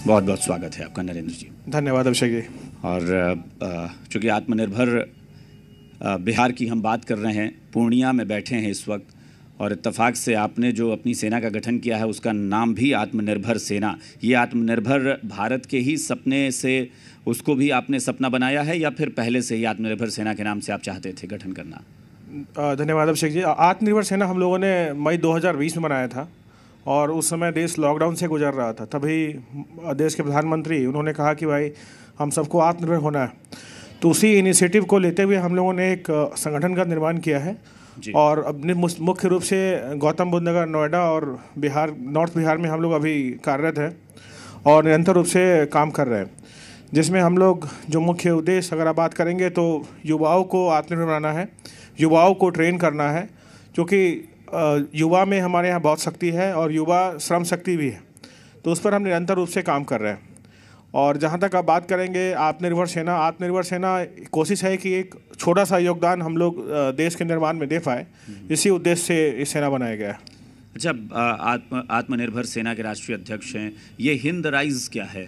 बहुत बहुत स्वागत है आपका नरेंद्र जी। धन्यवाद अभिषेक जी। और चूँकि आत्मनिर्भर बिहार की हम बात कर रहे हैं, पूर्णिया में बैठे हैं इस वक्त, और इत्तेफाक से आपने जो अपनी सेना का गठन किया है उसका नाम भी आत्मनिर्भर सेना। ये आत्मनिर्भर भारत के ही सपने से उसको भी आपने सपना बनाया है या फिर पहले से ही आत्मनिर्भर सेना के नाम से आप चाहते थे गठन करना? धन्यवाद अभिषेक जी। आत्मनिर्भर सेना हम लोगों ने मई 2020 में बनाया था और उस समय देश लॉकडाउन से गुजर रहा था। तभी देश के प्रधानमंत्री उन्होंने कहा कि भाई हम सबको आत्मनिर्भर होना है, तो उसी इनिशिएटिव को लेते हुए हम लोगों ने एक संगठन का निर्माण किया है। और अपने मुख्य रूप से गौतम बुद्ध नगर, नोएडा और बिहार, नॉर्थ बिहार में हम लोग अभी कार्यरत हैं और निरंतर रूप से काम कर रहे हैं, जिसमें हम लोग जो मुख्य उद्देश्य अगर आप बात करेंगे तो युवाओं को आत्मनिर्भर बनाना है, युवाओं को ट्रेन करना है, क्योंकि युवा में हमारे यहाँ बहुत शक्ति है और युवा श्रम शक्ति भी है, तो उस पर हम निरंतर रूप से काम कर रहे हैं। और जहाँ तक आप बात करेंगे आत्मनिर्भर सेना कोशिश है कि एक छोटा सा योगदान हम लोग देश के निर्माण में दे पाए, इसी उद्देश्य से इस सेना बनाया गया है। अच्छा, आत्मनिर्भर सेना के राष्ट्रीय अध्यक्ष हैं, ये हिंद राइज क्या है?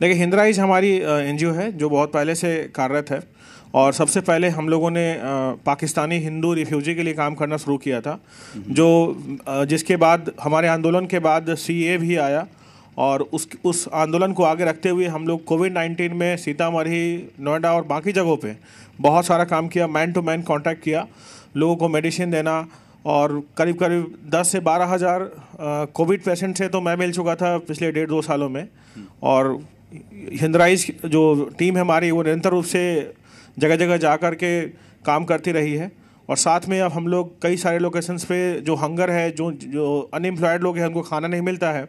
देखिए, हिंद राइज हमारी NGO है जो बहुत पहले से कार्यरत है और सबसे पहले हम लोगों ने पाकिस्तानी हिंदू रिफ्यूजी के लिए काम करना शुरू किया था, जिसके बाद हमारे आंदोलन के बाद CA भी आया और उस आंदोलन को आगे रखते हुए हम लोग कोविड-19 में सीतामढ़ी, नोएडा और बाकी जगहों पे बहुत सारा काम किया। मैन टू मैन कॉन्टैक्ट किया, लोगों को मेडिसिन देना, और करीब करीब 10 से 12 हज़ार कोविड पेशेंट से तो मैं मिल चुका था पिछले 1.5-2 सालों में। और हिंद राइज जो टीम है हमारी, वो निरंतर रूप से जगह जगह जा कर के काम करती रही है। और साथ में अब हम लोग कई सारे लोकेशंस पे जो हंगर है, जो अनएम्प्लॉयड लोग हैं, उनको खाना नहीं मिलता है,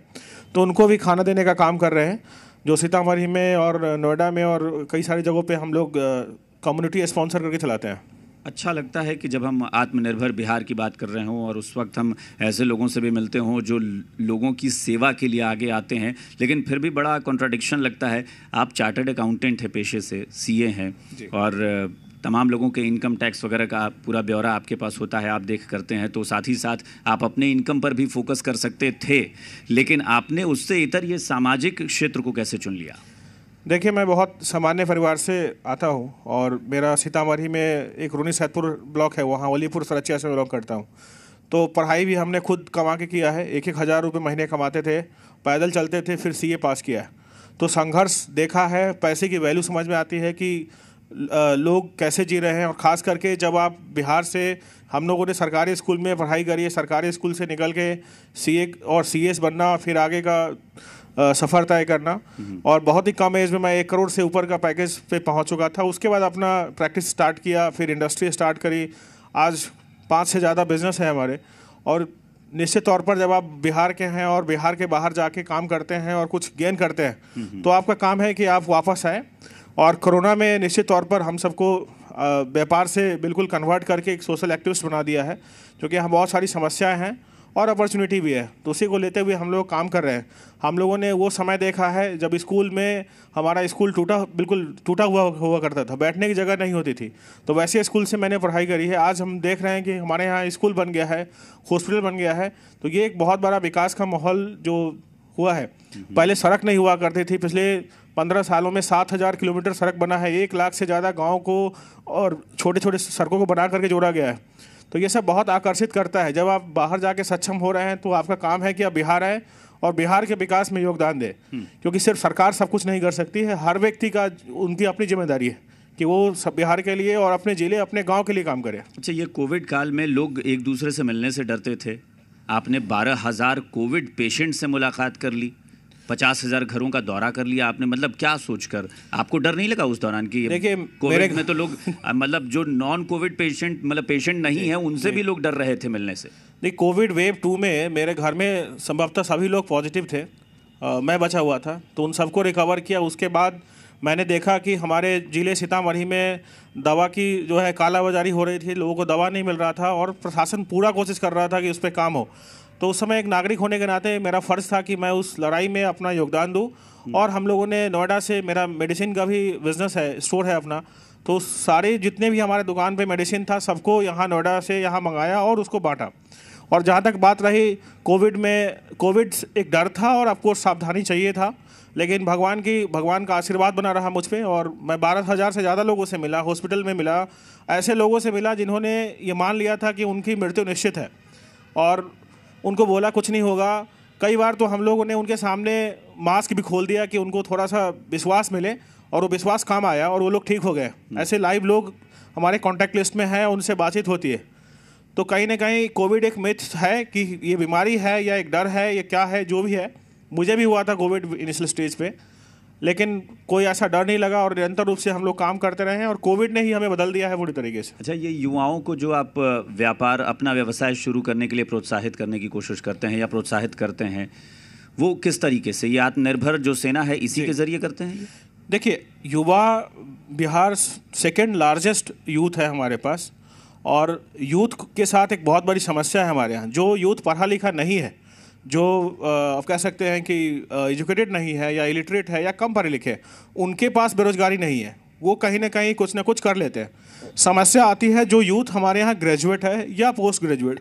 तो उनको भी खाना देने का काम कर रहे हैं, जो सीतामढ़ी में और नोएडा में और कई सारी जगहों पे हम लोग कम्युनिटी स्पॉन्सर करके चलाते हैं। अच्छा लगता है कि जब हम आत्मनिर्भर बिहार की बात कर रहे हों और उस वक्त हम ऐसे लोगों से भी मिलते हों जो लोगों की सेवा के लिए आगे आते हैं, लेकिन फिर भी बड़ा कॉन्ट्राडिक्शन लगता है। आप चार्टर्ड अकाउंटेंट हैं पेशे से, CA हैं, और तमाम लोगों के इनकम टैक्स वगैरह का पूरा ब्यौरा आपके पास होता है, आप देख करते हैं, तो साथ ही साथ आप अपने इनकम पर भी फोकस कर सकते थे, लेकिन आपने उससे इतर ये सामाजिक क्षेत्र को कैसे चुन लिया? देखिए, मैं बहुत सामान्य परिवार से आता हूँ और मेरा सीतामढ़ी में एक रूनी सैदपुर ब्लॉक है, वहाँ वलीपुर सरच्चा से बिलोंग करता हूँ। तो पढ़ाई भी हमने खुद कमा के किया है, 1-1 हज़ार रुपये महीने कमाते थे, पैदल चलते थे, फिर CA पास किया। तो संघर्ष देखा है, पैसे की वैल्यू समझ में आती है कि लोग कैसे जी रहे हैं। और ख़ास करके जब आप बिहार से, हम लोगों ने सरकारी स्कूल में पढ़ाई करी है, सरकारी स्कूल से निकल के CA और CS बनना, फिर आगे का सफ़र तय करना, और बहुत ही कम एज में मैं 1 करोड़ से ऊपर का पैकेज पे पहुंच चुका था। उसके बाद अपना प्रैक्टिस स्टार्ट किया, फिर इंडस्ट्री स्टार्ट करी। आज 5 से ज़्यादा बिजनेस है हमारे। और निश्चित तौर पर जब आप बिहार के हैं और बिहार के बाहर जाके काम करते हैं और कुछ गेन करते हैं, तो आपका काम है कि आप वापस आए। और कोरोना में निश्चित तौर पर हम सबको व्यापार से बिल्कुल कन्वर्ट करके एक सोशल एक्टिविस्ट बना दिया है, क्योंकि यहाँ बहुत सारी समस्याएं हैं और अपॉर्चुनिटी भी है, तो उसी को लेते हुए हम लोग काम कर रहे हैं। हम लोगों ने वो समय देखा है जब स्कूल में हमारा स्कूल बिल्कुल टूटा हुआ करता था, बैठने की जगह नहीं होती थी, तो वैसे स्कूल से मैंने पढ़ाई करी है। आज हम देख रहे हैं कि हमारे यहाँ स्कूल बन गया है, हॉस्पिटल बन गया है, तो ये एक बहुत बड़ा विकास का माहौल जो हुआ है। पहले सड़क नहीं हुआ करती थी, पिछले 15 सालों में 7,000 किलोमीटर सड़क बना है, 1 लाख से ज़्यादा गाँव को और छोटे छोटे सड़कों को बना करके जोड़ा गया है। तो ये सब बहुत आकर्षित करता है। जब आप बाहर जाके सक्षम हो रहे हैं तो आपका काम है कि आप बिहार आए और बिहार के विकास में योगदान दें, क्योंकि सिर्फ सरकार सब कुछ नहीं कर सकती है। हर व्यक्ति का उनकी अपनी जिम्मेदारी है कि वो सब बिहार के लिए और अपने ज़िले, अपने गांव के लिए काम करे। अच्छा, ये कोविड काल में लोग एक दूसरे से मिलने से डरते थे, आपने 12,000 कोविड पेशेंट से मुलाकात कर ली, 50,000 घरों का दौरा कर लिया आपने, मतलब क्या सोचकर? आपको डर नहीं लगा उस दौरान की? देखिए, कोविड में तो लोग मतलब जो नॉन कोविड पेशेंट, मतलब पेशेंट नहीं है, उनसे भी लोग डर रहे थे मिलने से। देखिए, कोविड वेव 2 में मेरे घर में संभवतः सभी लोग पॉजिटिव थे, मैं बचा हुआ था, तो उन सबको रिकवर किया। उसके बाद मैंने देखा कि हमारे ज़िले सीतामढ़ी में दवा की जो है कालाबाजारी हो रही थी, लोगों को दवा नहीं मिल रहा था और प्रशासन पूरा कोशिश कर रहा था कि उस पर काम हो। तो उस समय एक नागरिक होने के नाते मेरा फ़र्ज़ था कि मैं उस लड़ाई में अपना योगदान दूं। और हम लोगों ने नोएडा से, मेरा मेडिसिन का भी बिज़नेस है, स्टोर है अपना, तो सारे जितने भी हमारे दुकान पे मेडिसिन था सबको यहाँ नोएडा से यहाँ मंगाया और उसको बांटा। और जहाँ तक बात रही कोविड में, कोविड एक डर था और आपको सावधानी चाहिए था, लेकिन भगवान का आशीर्वाद बना रहा मुझ पे, और मैं 12,000 से ज़्यादा लोगों से मिला, हॉस्पिटल में मिला, ऐसे लोगों से मिला जिन्होंने ये मान लिया था कि उनकी मृत्यु निश्चित है और उनको बोला कुछ नहीं होगा। कई बार तो हम लोगों ने उनके सामने मास्क भी खोल दिया कि उनको थोड़ा सा विश्वास मिले, और वो विश्वास काम आया और वो लोग ठीक हो गए। ऐसे लाइव लोग हमारे कॉन्टैक्ट लिस्ट में हैं, उनसे बातचीत होती है। तो कहीं ना कहीं कोविड एक मिथ है कि ये बीमारी है या एक डर है, ये क्या है, जो भी है। मुझे भी हुआ था कोविड इनिशियल स्टेज पे, लेकिन कोई ऐसा डर नहीं लगा और निरंतर रूप से हम लोग काम करते रहे हैं, और कोविड ने ही हमें बदल दिया है पूरी तरीके से। अच्छा, ये युवाओं को जो आप व्यापार, अपना व्यवसाय शुरू करने के लिए प्रोत्साहित करने की कोशिश करते हैं या प्रोत्साहित करते हैं, वो किस तरीके से, ये आत्मनिर्भर जो सेना है इसी के जरिए करते हैं? देखिए, युवा बिहार सेकेंड लार्जेस्ट यूथ है हमारे पास, और यूथ के साथ एक बहुत बड़ी समस्या है हमारे यहाँ। जो यूथ पढ़ा लिखा नहीं है, जो आप कह सकते हैं कि एजुकेटेड नहीं है या इलिटरेट है या कम पढ़े लिखे, उनके पास बेरोजगारी नहीं है। वो कहीं ना कहीं कुछ ना कुछ कर लेते हैं। समस्या आती है जो यूथ हमारे यहाँ ग्रेजुएट है या पोस्ट ग्रेजुएट,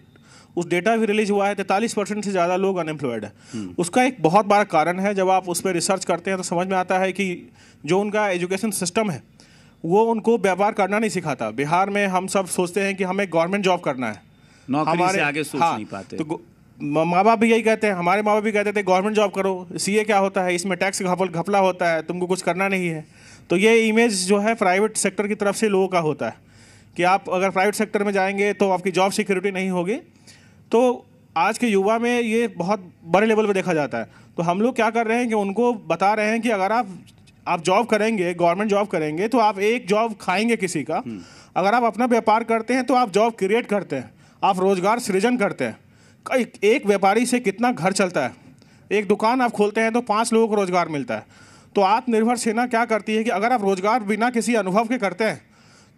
उस डेटा भी रिलीज हुआ है, 43% से ज़्यादा लोग अनएम्प्लॉयड है। उसका एक बहुत बड़ा कारण है, जब आप उस पर रिसर्च करते हैं तो समझ में आता है कि जो उनका एजुकेशन सिस्टम है वो उनको व्यापार करना नहीं सिखाता। बिहार में हम सब सोचते हैं कि हमें गवर्नमेंट जॉब करना है, नौकरी से आगे सोच नहीं पाते। तो माँ बाप भी यही कहते हैं, हमारे माँ बाप भी कहते थे गवर्नमेंट जॉब करो, सीए क्या होता है, इसमें टैक्स घपला होता है, तुमको कुछ करना नहीं है। तो ये इमेज जो है प्राइवेट सेक्टर की तरफ से लोगों का होता है कि आप अगर प्राइवेट सेक्टर में जाएंगे तो आपकी जॉब सिक्योरिटी नहीं होगी। तो आज के युवा में ये बहुत बड़े लेवल पर देखा जाता है। तो हम लोग क्या कर रहे हैं कि उनको बता रहे हैं कि अगर आप जॉब करेंगे, गवर्नमेंट जॉब करेंगे, तो आप एक जॉब खाएंगे किसी का। अगर आप अपना व्यापार करते हैं तो आप जॉब क्रिएट करते हैं, आप रोजगार सृजन करते हैं। एक व्यापारी से कितना घर चलता है। एक दुकान आप खोलते हैं तो 5 लोगों को रोजगार मिलता है। तो आत्मनिर्भर सेना क्या करती है कि अगर आप रोजगार बिना किसी अनुभव के करते हैं,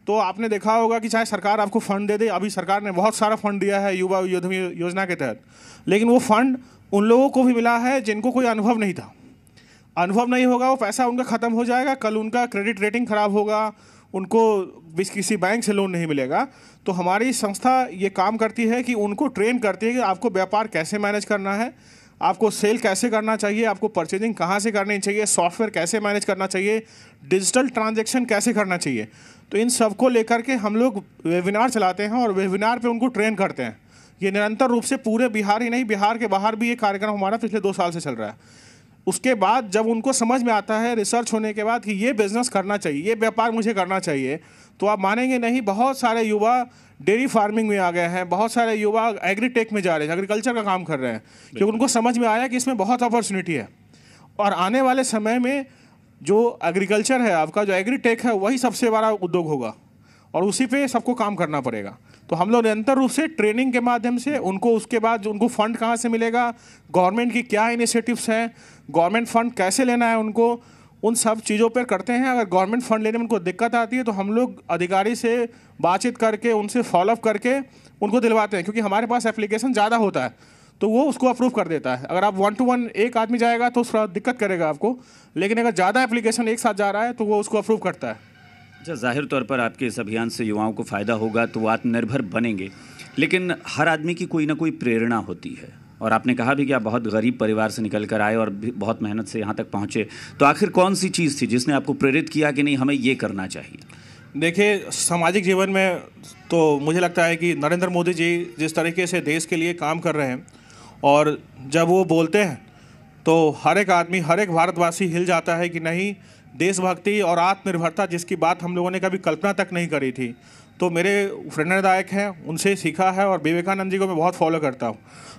तो आपने देखा होगा कि चाहे सरकार आपको फंड दे दे, अभी सरकार ने बहुत सारा फंड दिया है युवा योद्धा योजना के तहत, लेकिन वो फंड उन लोगों को भी मिला है जिनको कोई अनुभव नहीं था। अनुभव नहीं होगा, वो पैसा उनका ख़त्म हो जाएगा, कल उनका क्रेडिट रेटिंग ख़राब होगा, उनको किसी बैंक से लोन नहीं मिलेगा। तो हमारी संस्था ये काम करती है कि उनको ट्रेन करती है कि आपको व्यापार कैसे मैनेज करना है, आपको सेल कैसे करना चाहिए, आपको परचेजिंग कहाँ से करनी चाहिए, सॉफ्टवेयर कैसे मैनेज करना चाहिए, डिजिटल ट्रांजैक्शन कैसे करना चाहिए। तो इन सब को लेकर के हम लोग वेबिनार चलाते हैं और वेबिनार पे उनको ट्रेन करते हैं। ये निरंतर रूप से पूरे बिहार ही नहीं, बिहार के बाहर भी ये कार्यक्रम हमारा पिछले 2 साल से चल रहा है। उसके बाद जब उनको समझ में आता है रिसर्च होने के बाद कि ये बिज़नेस करना चाहिए, ये व्यापार मुझे करना चाहिए, तो आप मानेंगे नहीं, बहुत सारे युवा डेयरी फार्मिंग में आ गए हैं, बहुत सारे युवा एग्रीटेक में जा रहे हैं, एग्रीकल्चर का काम कर रहे हैं, क्योंकि उनको समझ में आया कि इसमें बहुत अपॉर्चुनिटी है। और आने वाले समय में जो एग्रीकल्चर है आपका, जो एग्रीटेक है, वही सबसे बड़ा उद्योग होगा और उसी पे सबको काम करना पड़ेगा। तो हम लोग निरंतर रूप से ट्रेनिंग के माध्यम से उनको, उसके बाद उनको फंड कहाँ से मिलेगा, गवर्नमेंट की क्या इनिशिएटिव्स हैं, गवर्नमेंट फंड कैसे लेना है उनको, उन सब चीज़ों पर करते हैं। अगर गवर्नमेंट फंड लेने में उनको दिक्कत आती है तो हम लोग अधिकारी से बातचीत करके, उनसे फॉलोअप करके उनको दिलवाते हैं, क्योंकि हमारे पास एप्लीकेशन ज़्यादा होता है तो वो उसको अप्रूव कर देता है। अगर आप 1 to 1 एक आदमी जाएगा तो थोड़ा दिक्कत करेगा आपको, लेकिन अगर ज़्यादा एप्लीकेशन एक साथ जा रहा है तो वो उसको अप्रूव करता है। अच्छा, जाहिर तौर पर आपके इस अभियान से युवाओं को फ़ायदा होगा तो वो आत्मनिर्भर बनेंगे, लेकिन हर आदमी की कोई ना कोई प्रेरणा होती है। और आपने कहा भी कि आप बहुत गरीब परिवार से निकल कर आए और बहुत मेहनत से यहाँ तक पहुँचे, तो आखिर कौन सी चीज़ थी जिसने आपको प्रेरित किया कि नहीं, हमें ये करना चाहिए? देखिए, सामाजिक जीवन में तो मुझे लगता है कि नरेंद्र मोदी जी जिस तरीके से देश के लिए काम कर रहे हैं, और जब वो बोलते हैं तो हर एक आदमी, हर एक भारतवासी हिल जाता है कि नहीं, देशभक्ति और आत्मनिर्भरता जिसकी बात हम लोगों ने कभी कल्पना तक नहीं करी थी। तो मेरे प्रेरणादायक हैं, उनसे सीखा है, और विवेकानंद जी को मैं बहुत फॉलो करता हूँ।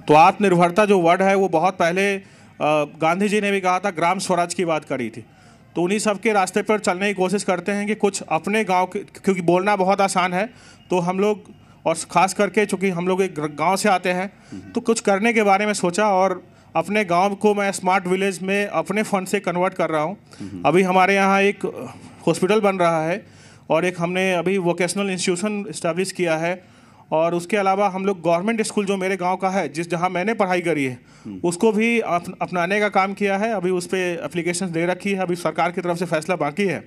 तो आत्मनिर्भरता जो वर्ड है वो बहुत पहले गांधी जी ने भी कहा था, ग्राम स्वराज की बात करी थी। तो उन्हीं सब के रास्ते पर चलने की कोशिश करते हैं कि कुछ अपने गांव के, क्योंकि बोलना बहुत आसान है, तो हम लोग, और ख़ास करके चूँकि हम लोग एक गांव से आते हैं, तो कुछ करने के बारे में सोचा और अपने गांव को मैं स्मार्ट विलेज में अपने फंड से कन्वर्ट कर रहा हूं। अभी हमारे यहाँ एक हॉस्पिटल बन रहा है और एक हमने अभी वोकेशनल इंस्टीट्यूशन इस्टेब्लिश किया है, और उसके अलावा हम लोग गवर्नमेंट स्कूल जो मेरे गांव का है, जहाँ मैंने पढ़ाई करी है, उसको भी अपनाने का काम किया है। अभी उस पर एप्लीकेशन दे रखी है, अभी सरकार की तरफ से फैसला बाकी है।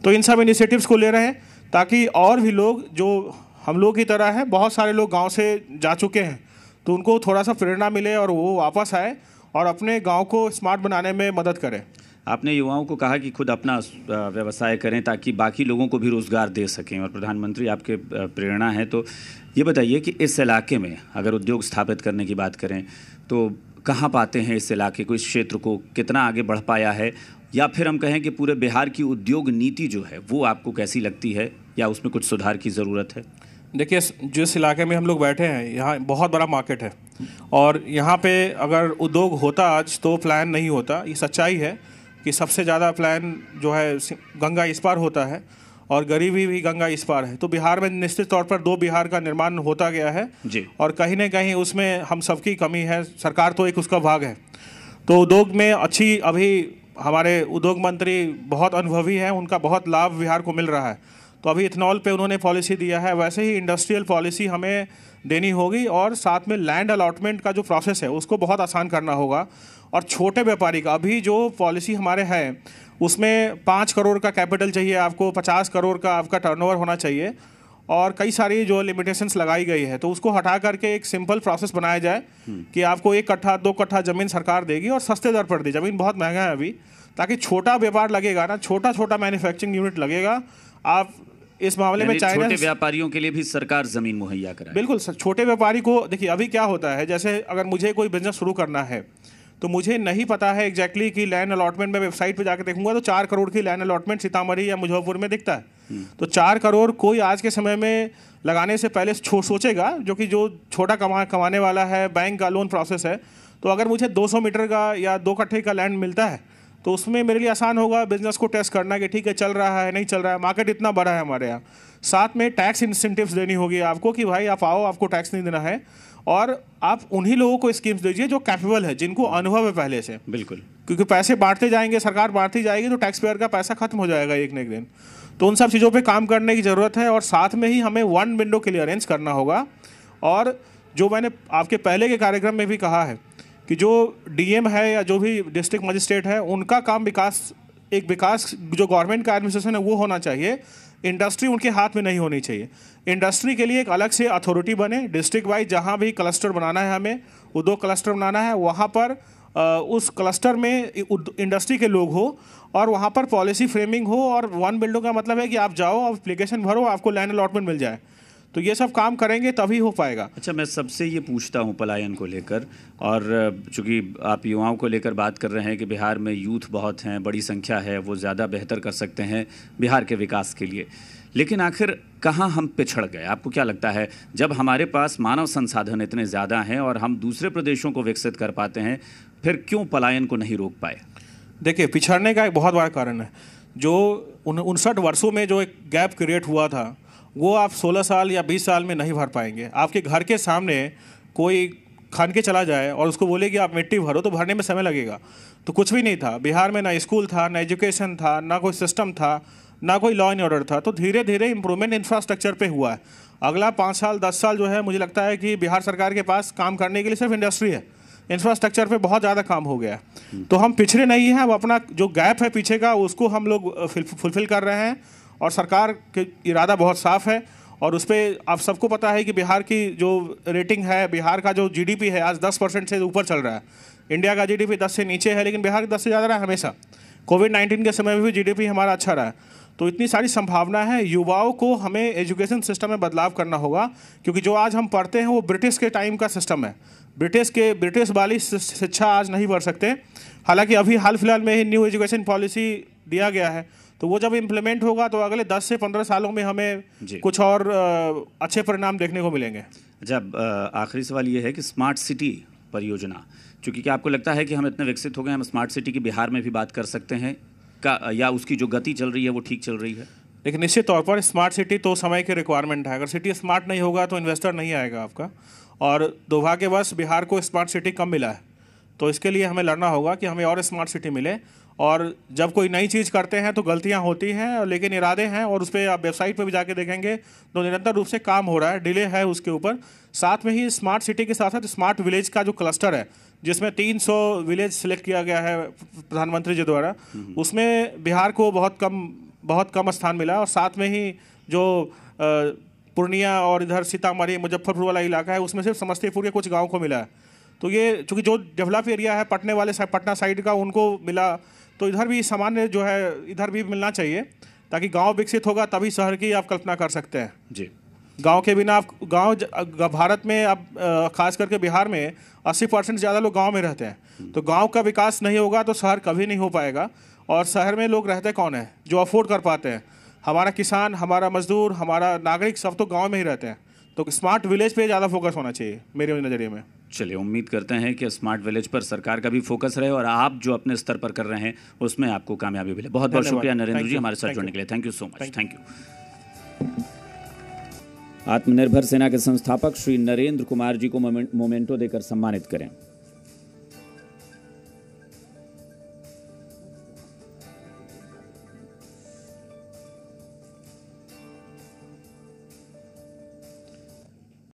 तो इन सब इनिशिएटिव्स को ले रहे हैं ताकि और भी लोग जो हम लोग की तरह है, बहुत सारे लोग गांव से जा चुके हैं, तो उनको थोड़ा सा प्रेरणा मिले और वो वापस आए और अपने गांव को स्मार्ट बनाने में मदद करें। आपने युवाओं को कहा कि खुद अपना व्यवसाय करें ताकि बाकी लोगों को भी रोज़गार दे सकें, और प्रधानमंत्री आपके प्रेरणा है। तो ये बताइए कि इस इलाके में अगर उद्योग स्थापित करने की बात करें तो कहाँ पाते हैं इस इलाके को, इस क्षेत्र को, कितना आगे बढ़ पाया है, या फिर हम कहें कि पूरे बिहार की उद्योग नीति जो है वो आपको कैसी लगती है, या उसमें कुछ सुधार की ज़रूरत है? देखिए, जिस इलाके में हम लोग बैठे हैं यहाँ बहुत बड़ा मार्केट है, और यहाँ पे अगर उद्योग होता आज तो प्लान नहीं होता। ये सच्चाई है कि सबसे ज़्यादा प्लान जो है गंगा इस पार होता है, और गरीबी भी गंगा इस पार है। तो बिहार में निश्चित तौर पर 2 बिहार का निर्माण होता गया है जी। और कहीं ना कहीं उसमें हम सबकी कमी है, सरकार तो एक उसका भाग है। तो उद्योग में अच्छी, अभी हमारे उद्योग मंत्री बहुत अनुभवी हैं, उनका बहुत लाभ बिहार को मिल रहा है। तो अभी इथेनॉल पे उन्होंने पॉलिसी दिया है, वैसे ही इंडस्ट्रियल पॉलिसी हमें देनी होगी, और साथ में लैंड अलॉटमेंट का जो प्रोसेस है उसको बहुत आसान करना होगा। और छोटे व्यापारी का अभी जो पॉलिसी हमारे है उसमें 5 करोड़ का कैपिटल चाहिए आपको, 50 करोड़ का आपका टर्नओवर होना चाहिए, और कई सारी जो लिमिटेशंस लगाई गई है, तो उसको हटा करके एक सिंपल प्रोसेस बनाया जाए कि आपको 1 कट्ठा 2 कट्ठा ज़मीन सरकार देगी और सस्ते दर पर दी। ज़मीन बहुत महंगा है अभी, ताकि छोटा व्यापार लगेगा ना, छोटा छोटा मैन्युफैक्चरिंग यूनिट लगेगा। आप इस मामले में चाइना, छोटे व्यापारियों के लिए भी सरकार ज़मीन मुहैया कराए। बिल्कुल सर, छोटे व्यापारी को देखिए, अभी क्या होता है, जैसे अगर मुझे कोई बिजनेस शुरू करना है तो मुझे नहीं पता है एग्जैक्टली कि लैंड अलॉटमेंट में वेबसाइट पे जाकर देखूंगा तो 4 करोड़ की लैंड अलॉटमेंट सीतामढ़ी या मुजफ्फरपुर में दिखता है। तो 4 करोड़ कोई आज के समय में लगाने से पहले सोचेगा, जो कि जो छोटा कमाने वाला है, बैंक का लोन प्रोसेस है। तो अगर मुझे 200 मीटर का या 2 कट्ठे का लैंड मिलता है तो उसमें मेरे लिए आसान होगा बिजनेस को टेस्ट करना कि ठीक है, चल रहा है नहीं चल रहा है, मार्केट इतना बड़ा है हमारे यहाँ। साथ में टैक्स इंसेंटिव्स देनी होगी आपको कि भाई आप आओ, आपको टैक्स नहीं देना है, और आप उन्हीं लोगों को स्कीम्स दीजिए जो कैपेबल है, जिनको अनुभव है पहले से। बिल्कुल, क्योंकि पैसे बांटते जाएंगे, सरकार बांटती जाएगी, तो टैक्स पेयर का पैसा खत्म हो जाएगा एक न एक दिन। तो उन सब चीज़ों पे काम करने की ज़रूरत है, और साथ में ही हमें 1 विंडो क्लियरेंस करना होगा। और जो मैंने आपके पहले के कार्यक्रम में भी कहा है कि जो डीएम है या जो भी डिस्ट्रिक्ट मजिस्ट्रेट है, उनका काम विकास जो गवर्नमेंट का एडमिनिस्ट्रेशन है वो होना चाहिए, इंडस्ट्री उनके हाथ में नहीं होनी चाहिए। इंडस्ट्री के लिए एक अलग से अथॉरिटी बने, डिस्ट्रिक्ट वाइज जहाँ भी क्लस्टर बनाना है, हमें उद्योग क्लस्टर बनाना है, वहाँ पर उस क्लस्टर में इंडस्ट्री के लोग हो, और वहाँ पर पॉलिसी फ्रेमिंग हो। और 1 विंडो का मतलब है कि आप जाओ, आप एप्लीकेशन भरो, आपको लैंड अलॉटमेंट मिल जाए। तो ये सब काम करेंगे तभी हो पाएगा। अच्छा, मैं सबसे ये पूछता हूँ पलायन को लेकर, और चूँकि आप युवाओं को लेकर बात कर रहे हैं कि बिहार में यूथ बहुत हैं, बड़ी संख्या है, वो ज़्यादा बेहतर कर सकते हैं बिहार के विकास के लिए, लेकिन आखिर कहाँ हम पिछड़ गए? आपको क्या लगता है, जब हमारे पास मानव संसाधन इतने ज़्यादा हैं और हम दूसरे प्रदेशों को विकसित कर पाते हैं, फिर क्यों पलायन को नहीं रोक पाए? देखिए, पिछड़ने का एक बहुत बड़ा कारण है, जो 59 वर्षों में जो एक गैप क्रिएट हुआ था, वो आप 16 साल या 20 साल में नहीं भर पाएंगे। आपके घर के सामने कोई खान के चला जाए और उसको बोले कि आप मिट्टी भरो, तो भरने में समय लगेगा। तो कुछ भी नहीं था बिहार में, ना स्कूल था, ना एजुकेशन था, ना कोई सिस्टम था, ना कोई लॉ एंड ऑर्डर था। तो धीरे धीरे इंप्रूवमेंट इंफ्रास्ट्रक्चर पे हुआ है। अगला 5 साल 10 साल जो है, मुझे लगता है कि बिहार सरकार के पास काम करने के लिए सिर्फ इंडस्ट्री है, इंफ्रास्ट्रक्चर पे बहुत ज़्यादा काम हो गया है। तो हम पिछड़े नहीं हैं, अब अपना जो गैप है पीछे का, उसको हम लोग फुलफिल कर रहे हैं, और सरकार के इरादा बहुत साफ है। और उस पर आप सबको पता है कि बिहार की जो रेटिंग है, बिहार का जो जीडीपी है आज 10% से ऊपर चल रहा है। इंडिया का जीडीपी 10 से नीचे है, लेकिन बिहार 10 से ज़्यादा रहा है हमेशा। कोविड-19 के समय में भी जीडीपी हमारा अच्छा रहा है। तो इतनी सारी संभावना है। युवाओं को हमें एजुकेशन सिस्टम में बदलाव करना होगा, क्योंकि जो आज हम पढ़ते हैं वो ब्रिटिश के टाइम का सिस्टम है। ब्रिटिश वाली शिक्षा आज नहीं पढ़ सकते। हालांकि अभी हाल फिलहाल में ही न्यू एजुकेशन पॉलिसी दिया गया है, तो वो जब इम्प्लीमेंट होगा तो अगले 10 से 15 सालों में हमें कुछ और अच्छे परिणाम देखने को मिलेंगे। जब आखिरी सवाल ये है कि स्मार्ट सिटी परियोजना, चूँकि क्या आपको लगता है कि हम इतने विकसित हो गए, हम स्मार्ट सिटी की बिहार में भी बात कर सकते हैं का, या उसकी जो गति चल रही है वो ठीक चल रही है? लेकिन निश्चित तौर पर स्मार्ट सिटी तो समय की रिक्वायरमेंट है। अगर सिटी स्मार्ट नहीं होगा तो इन्वेस्टर नहीं आएगा आपका, और दुर्भाग्यवश बिहार को स्मार्ट सिटी कम मिला है। तो इसके लिए हमें लड़ना होगा कि हमें और स्मार्ट सिटी मिले। और जब कोई नई चीज़ करते हैं तो गलतियां होती हैं, लेकिन इरादे हैं, और उस पर आप वेबसाइट पर भी जाके देखेंगे तो निरंतर रूप से काम हो रहा है, डिले है उसके ऊपर। साथ में ही स्मार्ट सिटी के साथ साथ स्मार्ट विलेज का जो क्लस्टर है, जिसमें 300 विलेज सिलेक्ट किया गया है प्रधानमंत्री जी द्वारा, उसमें बिहार को बहुत कम स्थान मिला। और साथ में ही जो पूर्णिया और इधर सीतामढ़ी मुजफ्फरपुर वाला इलाका है, उसमें सिर्फ समस्तीपुर के कुछ गाँव को मिला है। तो ये चूँकि जो डेवलप एरिया है पटना साइड का, उनको मिला। तो इधर भी सामान्य जो है इधर भी मिलना चाहिए, ताकि गांव विकसित होगा तभी शहर की आप कल्पना कर सकते हैं। जी, गांव के बिना आप भारत में अब खास करके बिहार में 80% ज़्यादा लोग गांव में रहते हैं। तो गांव का विकास नहीं होगा तो शहर कभी नहीं हो पाएगा। और शहर में लोग रहते कौन है जो अफोर्ड कर पाते हैं? हमारा किसान, हमारा मजदूर, हमारा नागरिक सब तो गाँव में ही रहते हैं। तो स्मार्ट विलेज पे ज़्यादा फोकस होना चाहिए मेरे नज़रिए में। चलिए, उम्मीद करते हैं कि स्मार्ट विलेज पर सरकार का भी फोकस रहे और आप जो अपने स्तर पर कर रहे हैं उसमें आपको कामयाबी मिले। बहुत बहुत शुक्रिया नरेंद्र जी हमारे साथ जुड़ने के लिए। Thank you so much. Thank you. आत्मनिर्भर सेना के संस्थापक श्री नरेंद्र कुमार जी को मोमेंटो देकर सम्मानित करें।